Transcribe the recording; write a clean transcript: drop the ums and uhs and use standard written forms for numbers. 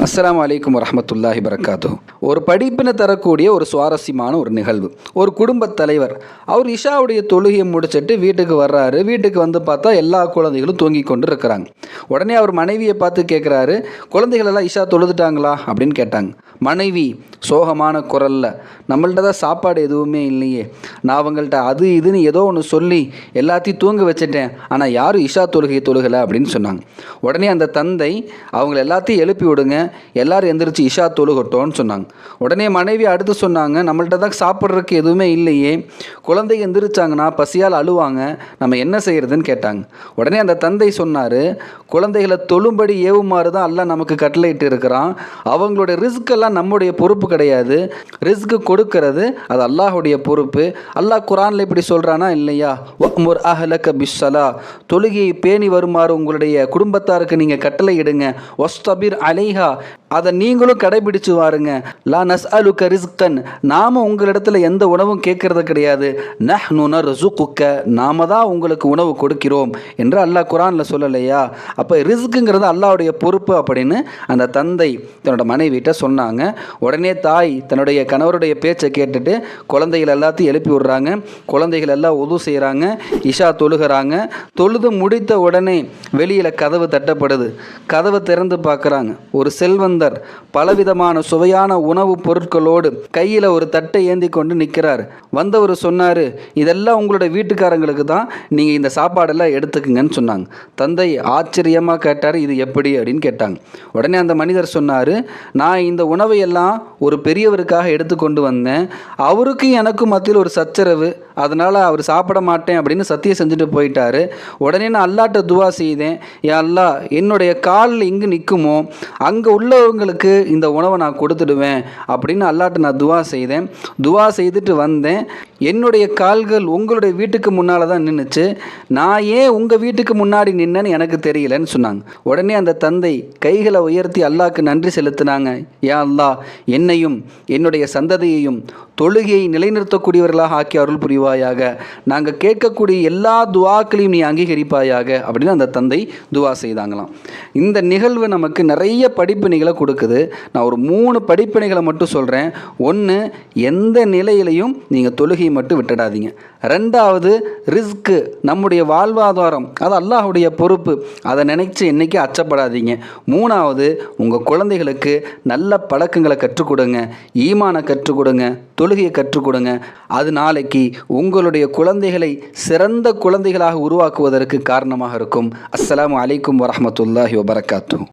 அஸ்ஸலாமு அலைக்கும் வரஹ்மத்துல்லாஹி வரகாத்துஹு. ஒரு படிப்பினை தரக்கூடிய ஒரு சுவாரஸ்யமான ஒரு நிகழ்வு. ஒரு குடும்பத் தலைவர் அவர் இஷாவுடைய தொழுகையை முடிச்சுட்டு வீட்டுக்கு வர்றாரு. வீட்டுக்கு வந்து பார்த்தா எல்லா குழந்தைகளும் தூங்கி கொண்டு இருக்கிறாங்க. உடனே அவர் மனைவியை பார்த்து கேட்குறாரு, குழந்தைகள் எல்லாம் இஷா தொழுதுட்டாங்களா அப்படின்னு கேட்டாங்க. மனைவி சோகமான குரல்ல, நம்மள்ட்ட தான் சாப்பாடு எதுவுமே இல்லையே, நான் அவங்கள்ட்ட அது இதுன்னு ஏதோ ஒன்று சொல்லி எல்லாத்தையும் தூங்க வச்சுட்டேன், ஆனால் யாரும் இஷா தொழுகையை தொழுகலை அப்படின்னு சொன்னாங்க. உடனே அந்த தந்தை அவங்கள எல்லாத்தையும் எழுப்பி விடுங்க, எல்லாரும் எந்திரிச்சு இஷா தொழுகட்டோன்னு சொன்னாங்க. உடனே மனைவி அடுத்து சொன்னாங்க, நம்மள்ட்ட தான் சாப்பிட்றதுக்கு எதுவுமே இல்லையே, குழந்தைங்க எந்திரிச்சாங்கன்னா பசியால் அழுவாங்க, நம்ம என்ன செய்யறதுன்னு கேட்டாங்க. உடனே அந்த தந்தை சொன்னார், குழந்தைகளை தொழும்படி ஏவுமாறு தான் அல்லாஹ் நமக்கு கட்டளையிட்டு இருக்கிறான். அவங்களுடைய ரிஸ்கெல்லாம் நம்முடைய பொறுப்பு கிடையாது. ரிஸ்க் கொடுக்கிறது அது அல்லாஹுடைய பொறுப்பு. அல்லாஹ் குர்ஆன்ல இப்படி சொல்றானா இல்லையா, வஅ்முர் அஹ்லக பிஸ்ஸலா, தொழுகையை பேணி வருமாறு உங்களுடைய குடும்பத்தாருக்கு நீங்கள் கட்டளை இடுங்க. வஸ்தபிர் அலைஹா, அதை நீங்களும் கடைபிடிச்சு வாருங்க. லா நஸ்அலுக ரிஸ்கன், நாம உங்களிடத்துல எந்த உணவும் கேட்கறது கிடையாது. நஹ்னு நர்ஸுகுக, நாம தான் உங்களுக்கு உணவு கொடுக்கிறோம் என்று அல்லாஹ் குர்ஆன்ல சொல்லலையா? அப்போ ரிஸ்க்குங்கிறது அல்லாஹ்வுடைய பொறுப்பு அப்படின்னு அந்த தந்தை தன்னோட மனைவிட்ட சொன்னாங்க. உடனே தாய் தன்னுடைய கணவருடைய பேச்சை கேட்டுட்டு குழந்தைகள் எல்லாத்தையும் எழுப்பி விடுறாங்க. குழந்தைகள் எல்லாம் உது செய்கிறாங்க, இஷா தொழுகிறாங்க. தொழுது முடித்த உடனே வெளியில் கதவு தட்டப்படுது. கதவை திறந்து பார்க்குறாங்க. ஒரு செல்வந்தர் பலவிதமான சுவையான உணவுப் பொருட்களோடு கையில் ஒரு தட்டை ஏந்தி கொண்டு நிற்கிறார். வந்தவர் சொன்னார், இதெல்லாம் உங்களுடைய வீட்டுக்காரங்களுக்கு தான், நீங்கள் இந்த சாப்பாடெல்லாம் எடுத்துக்குங்கன்னு சொன்னாங்க. தந்தை ஆச்சரியமாக கேட்டார், இது எப்படி அப்படின்னு கேட்டாங்க. உடனே அந்த மனிதர் சொன்னார், நான் இந்த உணவையெல்லாம் ஒரு பெரியவருக்காக எடுத்து கொண்டு வந்தேன். அவருக்கும் எனக்கும் மத்தியில் ஒரு சச்சரவு, அதனால் அவர் சாப்பிட மாட்டேன் அப்படின்னு சத்தியம் செஞ்சுட்டு போயிட்டாரு. உடனே நான் அல்லாட்ட துவா செய்தேன், யா அல்லாஹ், என்னுடைய காலில் எங்கே நிற்குமோ அங்கே உள்ளவங்களுக்கு இந்த உணவை நான் கொடுத்துடுவேன் அப்படின்னு அல்லாட்ட நான் துவா செய்தேன். துவா செய்துட்டு வந்தேன். என்னுடைய கால்கள் உங்களுடைய வீட்டுக்கு முன்னால் தான் நின்றுச்சு, நான் ஏன் உங்கள் வீட்டுக்கு முன்னாடி நின்னேன்னு எனக்கு தெரியலன்னு சொன்னாங்க. உடனே அந்த தந்தை கைகளை உயர்த்தி அல்லாஹ்க்கு நன்றி செலுத்தினாங்க. யா அல்லாஹ், என்னையும் என்னுடைய சந்ததியையும் தொழுகையை நிலைநிறுத்தக்கூடியவர்களாக ஆக்கி அருள் புரிவாயாக, நாங்கள் கேட்கக்கூடிய எல்லா துவாக்களையும் நீ அங்கீகரிப்பாயாக அப்படின்னு அந்த தந்தை துவா செய்தாங்களாம். இந்த நிகழ்வு நமக்கு நிறைய படிப்பினைகளை கொடுக்குது. நான் ஒரு 3 படிப்பினைகளை மட்டும் சொல்கிறேன். ஒன்று, எந்த நிலையிலையும் நீங்கள் தொழுகையை மட்டும் விட்டுடாதீங்க. ரெண்டாவது, ரிஸ்க்கு நம்முடைய வாழ்வாதாரம், அது அல்லாஹுடைய பொறுப்பு, அதை நினைச்சு என்றைக்கும் அச்சப்படாதீங்க. மூணாவது, உங்கள் குழந்தைகளுக்கு நல்ல பழக்கங்களை கற்றுக் கொடுங்க, ஈமானை கற்றுக் கொடுங்க, தொழுகையை கற்றுக் கொடுங்க. அது நாளைக்கு உங்களுடைய குழந்தைகளை சிறந்த குழந்தைகளாக உருவாக்குவதற்கு காரணமாக இருக்கும். அஸ்ஸலாமு அலைக்கும் வரஹ்மத்துல்லாஹி வபரகாத்துஹு.